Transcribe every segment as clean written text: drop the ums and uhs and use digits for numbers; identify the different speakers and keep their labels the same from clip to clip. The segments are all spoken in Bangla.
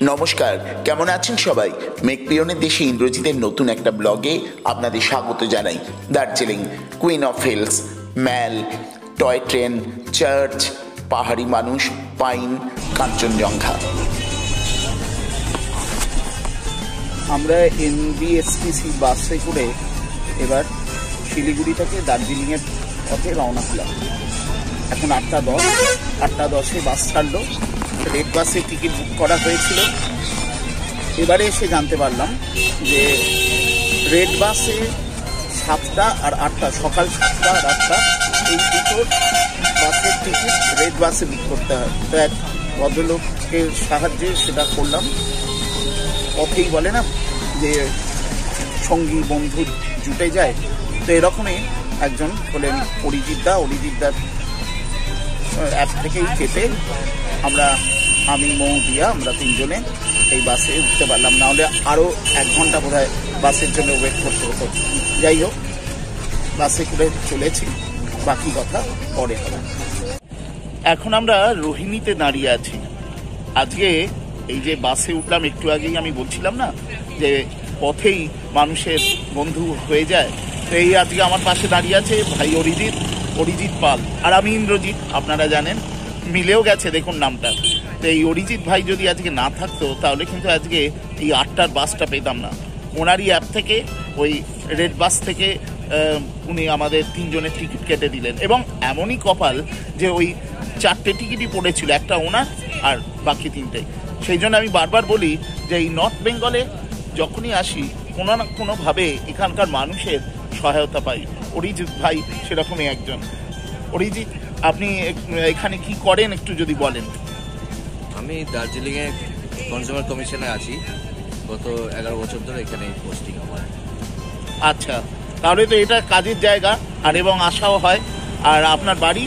Speaker 1: নমস্কার, কেমন আছেন সবাই? মেঘপিয়নের দেশে ইন্দ্রজিতের নতুন একটা ব্লগে আপনাদের স্বাগত জানাই। Darjeeling, queen of hills, mall, toy train, church, পাহাড়ি মানুষ, পাইন, কাঞ্চনজঙ্ঘা।
Speaker 2: আমরা এনবিএসটিসি বাসে করে এবার শিলিগুড়ি থেকে দার্জিলিংয়ের পথে রওনা হলাম। এখন 8:10 বাস ছাড়লো। রেড বাসে টিকিট বুক করা হয়েছিল। এবারে এসে জানতে পারলাম যে রেড বাসে 7টা আর 8টা, সকাল 7টা আর 8টা, এই দুটো বাসের টিকিট রেড বাসে বুক করতে হয়। তো এক ভদ্রলোকের সাহায্যে সেটা করলাম। পথেই বলে না যে সঙ্গী বন্ধু জুটে যায়, তো এরকমই একজন হলেন অরিজিৎদার অ্যাপ থেকেই কেটে আমি মৌদিয়া আমরা তিনজনে এই বাসে উঠতে পারলাম। নাহলে আরও 1 ঘন্টা বোধহয় বাসের জন্য ওয়েট করতে হতো। যাই হোক, বাসে করে চলেছি, বাকি কথা পরে হবে। এখন আমরা রোহিণীতে দাঁড়িয়ে আছি। আজকে এই যে বাসে উঠলাম, একটু আগেই আমি বলছিলাম না যে পথেই মানুষের বন্ধু হয়ে যায়, তো এই আজকে আমার পাশে দাঁড়িয়ে আছে ভাই অরিজিৎ পাল, আর আমি ইন্দ্রজিৎ, আপনারা জানেন, মিলেও গেছে দেখুন নামটা। তো এই অরিজিৎ ভাই যদি আজকে না থাকতো তাহলে কিন্তু আজকে এই 8টার বাসটা পেতাম না। ওনারই অ্যাপ থেকে, ওই রেড বাস থেকে উনি আমাদের 3জনের টিকিট কেটে দিলেন। এবং এমনই কপাল যে ওই 4টে টিকিটই পড়েছিল, একটা ওনার আর বাকি 3টে। সেই জন্য আমি বারবার বলি যে এই নর্থ বেঙ্গলে যখনই আসি কোনো না কোনোভাবে এখানকার মানুষের সহায়তা পাই। অরিজিৎ ভাই সেরকমই একজন। অরিজিৎ, আপনি এখানে কি করেন একটু যদি বলেন।
Speaker 3: আমি দার্জিলিংয়ে কনজিউমার কমিশনে আছি, গত 11 বছর ধরে এখানে পোস্টিং আমার।
Speaker 2: আচ্ছা, তাহলে তো এটা কাজের জায়গা, আর এবং আশাও হয়। আর আপনার বাড়ি?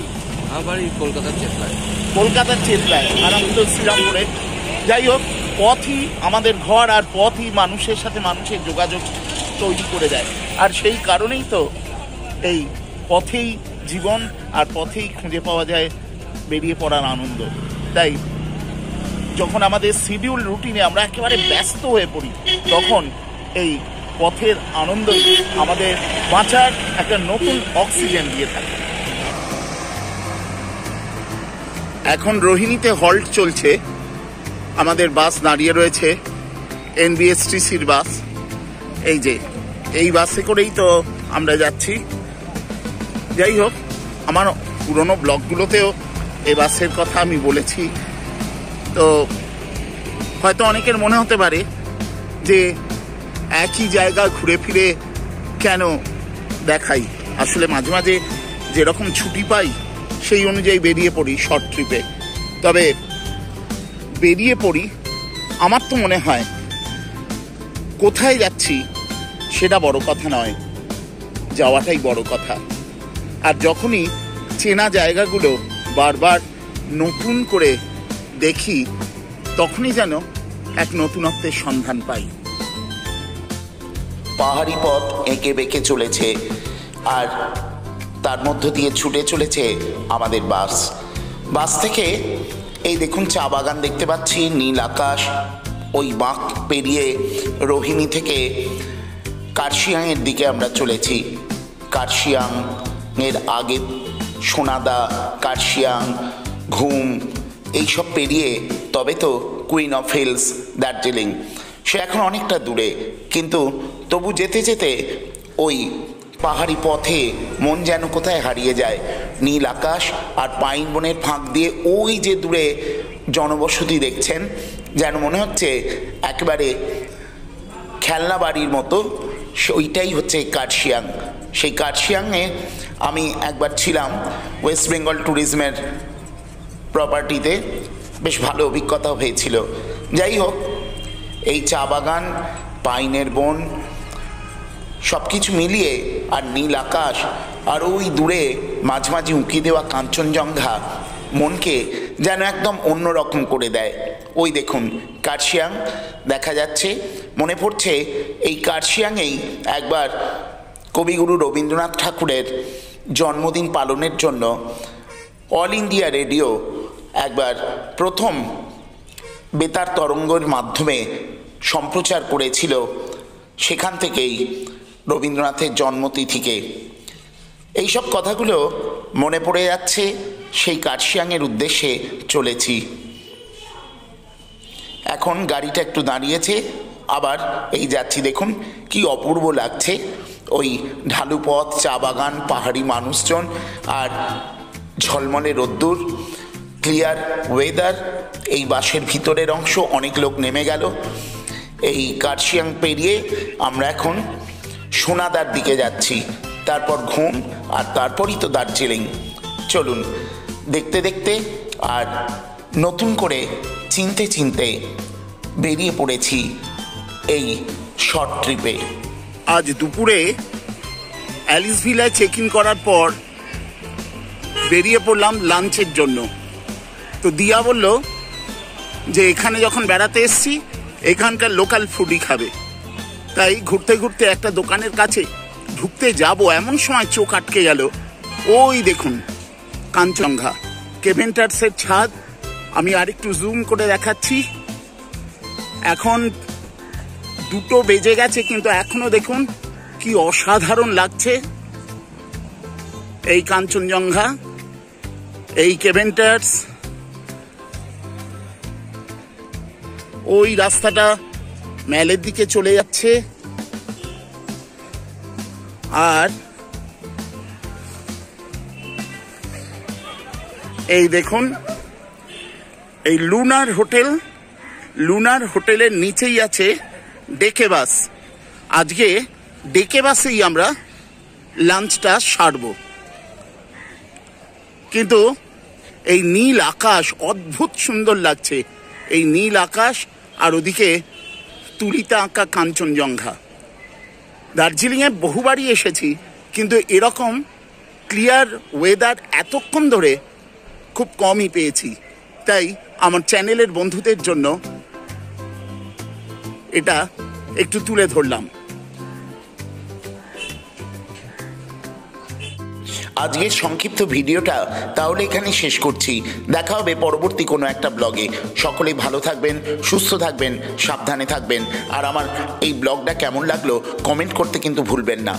Speaker 3: আমার বাড়ি কলকাতার
Speaker 2: চেতলায়, আর আমি তো শ্রীরামপুরে। যাই হোক, পথই আমাদের ঘর, আর পথই মানুষের সাথে মানুষের যোগাযোগ তৈরি করে দেয়। আর সেই কারণেই তো এই পথেই জীবন, আর পথেই খুঁজে পাওয়া যায় বেরিয়ে পড়ার আনন্দ। তাই যখন আমাদের শিডিউল রুটিনে আমরা একেবারে ব্যস্ত হয়ে পড়ি, তখন এই পথের আনন্দই আমাদের বাঁচার একটা নতুন অক্সিজেন দিয়ে থাকে। এখন রোহিণীতে হল্ট চলছে, আমাদের বাস দাঁড়িয়ে রয়েছে, এনবিএসটিসির বাস। এই যে এই বাসে করেই তো আমরা যাচ্ছি। যাই হোক, আমার পুরনো ব্লগগুলোতেও এই বাসের কথা আমি বলেছি। তো হয়তো অনেকের মনে হতে পারে যে একই জায়গা ঘুরে ফিরে কেন দেখাই। আসলে মাঝে মাঝে যেরকম ছুটি পাই সেই অনুযায়ী বেরিয়ে পড়ি শর্ট ট্রিপে। তবে বেরিয়ে পড়ি, আমার তো মনে হয় কোথায় যাচ্ছি সেটা বড় কথা নয়, যাওয়াটাই বড় কথা। আর যখনই চেনা জায়গাগুলো বারবার নতুন করে দেখি, তখনই যেন এক নতুনত্বের সন্ধান পাই।
Speaker 1: পাহাড়ি পথ এঁকে বেঁকে চলেছে, আর তার মধ্য দিয়ে ছুটে চলেছে আমাদের বাস থেকে এই দেখুন চা বাগান দেখতে পাচ্ছি, নীল আকাশ। ওই বাঁক পেরিয়ে রোহিণী থেকে কার্শিয়াংয়ের দিকে আমরা চলেছি। কার্শিয়াংয়ের আগে সোনাদা, কার্শিয়াং, ঘুম, এইসব পেরিয়ে তবে তো কুইন অফ হিলস দার্জিলিং। সে এখন অনেকটা দূরে, কিন্তু তবু যেতে যেতে ওই পাহাড়ি পথে মন যেন কোথায় হারিয়ে যায়। নীল আকাশ আর পাইন বনের ফাঁক দিয়ে ওই যে দূরে জনবসতি দেখছেন, যেন মনে হচ্ছে একেবারে খেলনা বাড়ির মতো। ওইটাই হচ্ছে কার্শিয়াং। সেই কার্শিয়াংয়ে আমি একবার ছিলাম ওয়েস্ট বেঙ্গল ট্যুরিজমের প্রপার্টিতে, বেশ ভালো অভিজ্ঞতা হয়েছিল। যাই হোক, এই চা বাগান, পাইনের বন, সব কিছু মিলিয়ে, আর নীল আকাশ, আর ওই দূরে মাঝে মাঝে উঁকি দেওয়া কাঞ্চনজঙ্ঘা মনকে যেন একদম অন্যরকম করে দেয়। ওই দেখুন কার্শিয়াং দেখা যাচ্ছে। মনে পড়ছে এই কার্শিয়াংয়েই একবার কবিগুরু রবীন্দ্রনাথ ঠাকুরের জন্মদিন পালনের জন্য অল ইন্ডিয়া রেডিও একবার প্রথম বেতার তরঙ্গের মাধ্যমে সম্প্রচার করেছিল, সেখান থেকেই রবীন্দ্রনাথের জন্মতিথিকে। এইসব কথাগুলো মনে পড়ে যাচ্ছে, সেই কার্শিয়াংয়ের উদ্দেশ্যে চলেছি। এখন গাড়িটা একটু দাঁড়িয়েছে, আবার এই যাচ্ছি। দেখুন কি অপূর্ব লাগছে, ওই ঢালু পথ, চা বাগান, পাহাড়ি মানুষজন আর ঝলমলে রোদ্দুর, ক্লিয়ার ওয়েদার। এই বাসের ভিতরের অংশ অনেক লোক নেমে গেল। এই কার্শিয়াং পেরিয়ে আমরা এখন সোনাদার দিকে যাচ্ছি, তারপর ঘুম, আর তারপরই তো দার্জিলিং। চলুন দেখতে দেখতে আর নতুন করে চিনতে চিনতে বেরিয়ে পড়েছি এই শর্ট ট্রিপে।
Speaker 2: আজ দুপুরে অ্যালিস ভিলায় চেক ইন করার পর বেরিয়ে পড়লাম লাঞ্চের জন্য। তো দিয়া বলল যে এখানে যখন বেড়াতে এসছি এখানকার লোকাল ফুডই খাবে। তাই ঘুরতে ঘুরতে একটা দোকানের কাছে ঢুকতে যাব, এমন সময় চোখ আটকে গেল। ওই দেখুন কাঞ্চনজঙ্ঘা, কেভেন্টার্সের ছাদ। আমি আরেকটু জুম করে দেখাচ্ছি। এখন 2টো বেজে গেছে, কিন্তু এখনো দেখুন কি অসাধারণ লাগছে এই কাঞ্চনজঙ্ঘা, এই কেভেন্টার্স। ওই রাস্তাটা ম্যালের দিকে চলে যাচ্ছে, আর এই দেখুন এই লুনার হোটেল। লুনার হোটেলের নিচেই আছে ডেকে বাস। আজকে ডেকে বাসেই আমরা লাঞ্চটা সারব। কিন্তু এই নীল আকাশ অদ্ভুত সুন্দর লাগছে, এই নীল আকাশ আর ওদিকে তুলিতে আঁকা কাঞ্চনজঙ্ঘা। দার্জিলিংয়ে বহুবারই এসেছি, কিন্তু এরকম ক্লিয়ার ওয়েদার এতক্ষণ ধরে খুব কমই পেয়েছি। তাই আমার চ্যানেলের বন্ধুদের জন্য এটা একটু তুলে ধরলাম।
Speaker 1: আজকের সংক্ষিপ্ত ভিডিওটা তাহলে এখানে শেষ করছি। দেখা হবে পরবর্তী কোনো একটা ব্লগে। সকলেই ভালো থাকবেন, সুস্থ থাকবেন, সাবধানে থাকবেন। আর আমার এই ব্লগটা কেমন লাগলো কমেন্ট করতে কিন্তু ভুলবেন না।